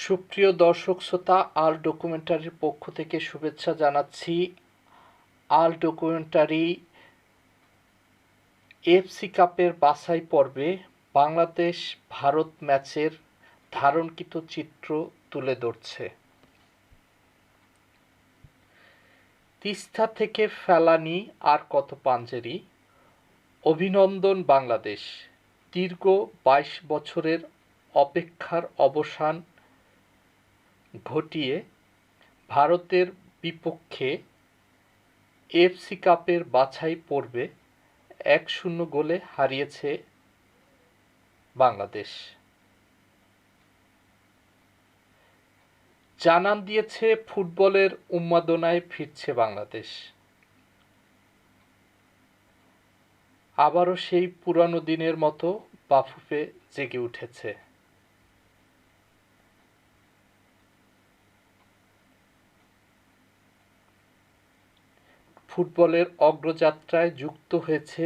সুপ্রিয় দর্শক শ্রোতা, আল ডকুমেন্টারির পক্ষ থেকে শুভেচ্ছা জানাচ্ছি। আল ডকুমেন্টারি এফসি কাপের বাছাই পর্বে বাংলাদেশ ভারত ম্যাচের ধারণকৃত চিত্র তুলে ধরছে। তিস্তা থেকে ফেলানি আর কত পাঞ্জেরি। অভিনন্দন বাংলাদেশ, দীর্ঘ ২২ বছরের অপেক্ষার অবসান ঘটিয়ে ভারতের বিপক্ষে এফসি কাপের বাছাই পর্বে ১-০ গোলে হারিয়েছে বাংলাদেশ। জানান দিয়েছে ফুটবলের উন্মাদনায় ফিরছে বাংলাদেশ। আবারও সেই পুরানো দিনের মতো বাফুফে জেগে উঠেছে। ফুটবলের অগ্রযাত্রায় যুক্ত হয়েছে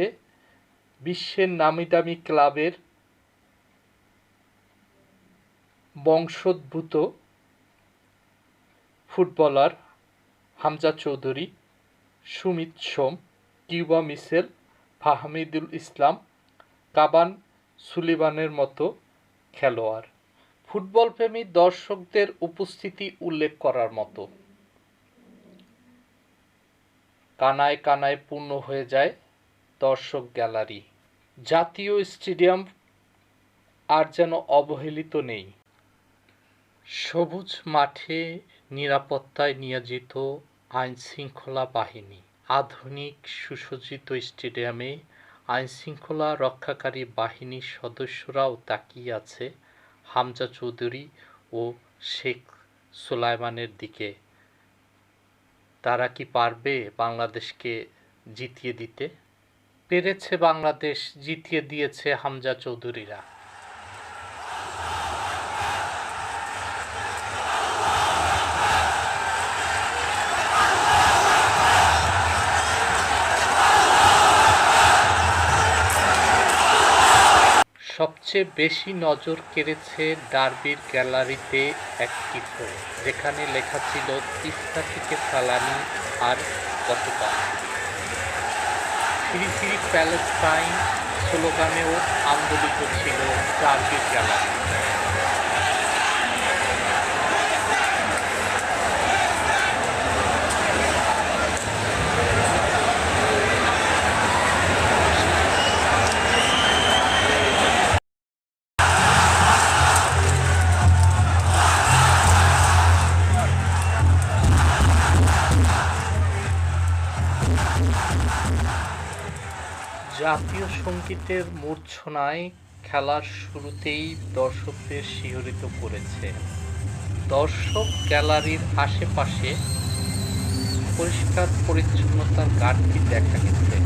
বিশ্বের নামিদামি ক্লাবের বংশোদ্ভূত ফুটবলার হামজা চৌধুরী, সুমিত সোম, কিউবা মিশেল, ফাহমিদুল ইসলাম, কাবান সুলিবানের মতো খেলোয়াড়। ফুটবলপ্রেমী দর্শকদের উপস্থিতি উল্লেখ করার মতো। কানায় কানায় পূর্ণ হয়ে যায় দর্শক গ্যালারি। জাতীয় স্টেডিয়াম আর যেন অবহেলিত নেই। সবুজ মাঠে নিরাপত্তায় নিয়োজিত আইনশৃঙ্খলা বাহিনী। আধুনিক সুসজ্জিত স্টেডিয়ামে আইনশৃঙ্খলা রক্ষাকারী বাহিনীর সদস্যরাও তাকিয়ে আছে হামজা চৌধুরী ও শেখ সুলাইমানের দিকে। তারা কি পারবে বাংলাদেশকে জিতিয়ে দিতে? পেরেছে বাংলাদেশ, জিতিয়ে দিয়েছে হামজা চৌধুরীরা। সবচেয়ে বেশি নজর কেড়েছে ডার্বির গ্যালারিতে এক চিত্র, যেখানে লেখা ছিল তিস্তা থেকে ফেলানি আর কত পাঞ্জেরি। ফ্রি ফ্রি প্যালেস্টাইন স্লোগানেও আন্দোলিত ছিল ডার্বির গ্যালারি। জাতীয় সঙ্গীতের মূর্ছনায় খেলার শুরুতেই দর্শকদের শিহরিত করেছে। দর্শক গ্যালারির আশেপাশে পরিষ্কার পরিচ্ছন্নতার ঘাটতি দেখা গেছে।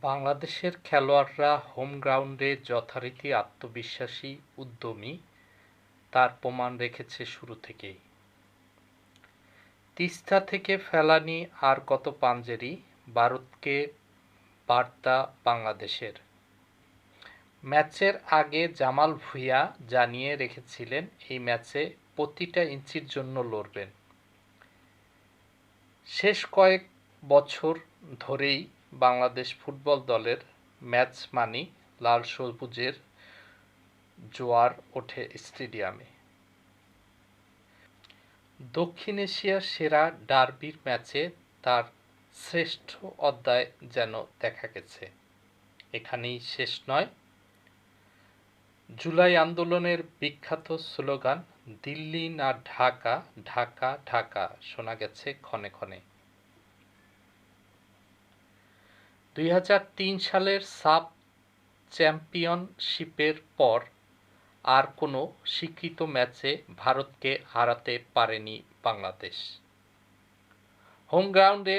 বাংলাদেশের খেলোয়াড়রা হোম গ্রাউন্ডে যথারীতি আত্মবিশ্বাসী, উদ্যমী, তার প্রমাণ রেখেছে শুরু থেকেই। তিস্তা থেকে ফেলানি আর কত পাঞ্জেরি, ভারতকে বার্তা বাংলাদেশের। ম্যাচের আগে জামাল ভুঁইয়া জানিয়ে রেখেছিলেন এই ম্যাচে প্রতিটা ইঞ্চির জন্য লড়বেন। শেষ কয়েক বছর ধরেই বাংলাদেশ ফুটবল দলের ম্যাচ মানেই লাল সবুজের জোয়ার ওঠে স্টেডিয়ামে। দক্ষিণ এশিয়ার সেরা ডার্বির ম্যাচে তার শ্রেষ্ঠ অধ্যায় যেন দেখা গেছে। এখানেই শেষ নয়। জুলাই আন্দোলনের বিখ্যাত স্লোগান দিল্লি না ঢাকা, ঢাকা ঢাকা শোনা গেছে ক্ষণে ক্ষণে। 2003 সালের সাব চ্যাম্পিয়নশিপের পর আর কোনো স্বীকৃত ম্যাচে ভারতকে হারাতে পারেনি বাংলাদেশ। হোম গ্রাউন্ডে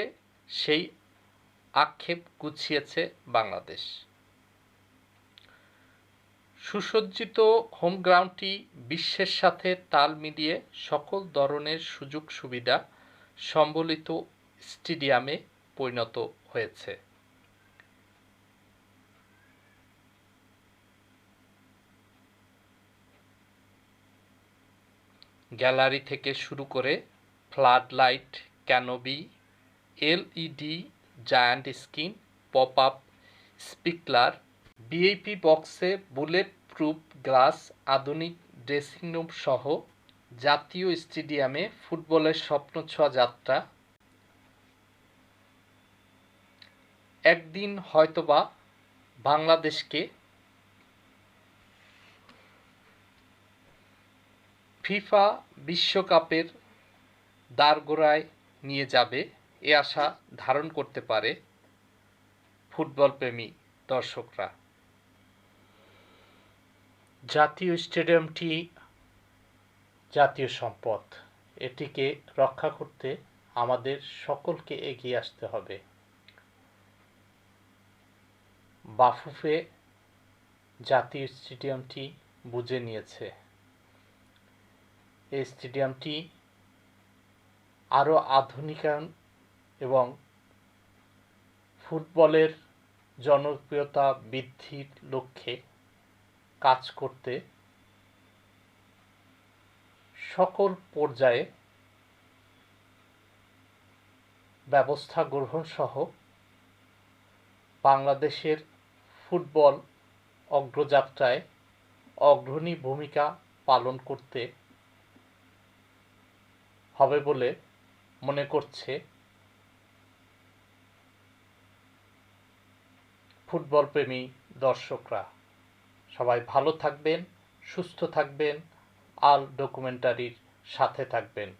সেই আক্ষেপ গুছিয়েছে বাংলাদেশ। সুসজ্জিত হোম গ্রাউন্ডটি বিশ্বের সাথে তাল মিলিয়ে সকল ধরনের সুযোগ সুবিধা সম্বলিত স্টেডিয়ামে পরিণত হয়েছে। গ্যালারি থেকে শুরু করে flood light, canopy, LED giant screen, pop up speaker, VIP বক্সে বুলেট প্রুফ গ্লাস, আধুনিক ড্রেসিং রুম সহ জাতীয় স্টেডিয়ামে ফুটবলের স্বপ্ন ছোঁয়া যাত্রা একদিন হয়তোবা বাংলাদেশকে ফিফা বিশ্বকাপের দ্বারগোড়ায় নিয়ে যাবে, এ আশা ধারণ করতে পারে ফুটবলপ্রেমী দর্শকরা। জাতীয় স্টেডিয়ামটি জাতীয় সম্পদ, এটিকে রক্ষা করতে আমাদের সকলকে এগিয়ে আসতে হবে। বাফুফে জাতীয় স্টেডিয়ামটি বুঝে নিয়েছে। এই স্টেডিয়ামটি আরও আধুনিকায়ন এবং ফুটবলের জনপ্রিয়তা বৃদ্ধির লক্ষ্যে কাজ করতে সকল পর্যায়ে ব্যবস্থা গ্রহণ সহ বাংলাদেশের ফুটবল অগ্রযাত্রায় অগ্রণী ভূমিকা পালন করতে হবে বলে মনে করছে ফুটবলপ্রেমী দর্শকরা। সবাই ভালো থাকবেন, সুস্থ থাকবেন, আল ডকুমেন্টারির সাথে থাকবেন।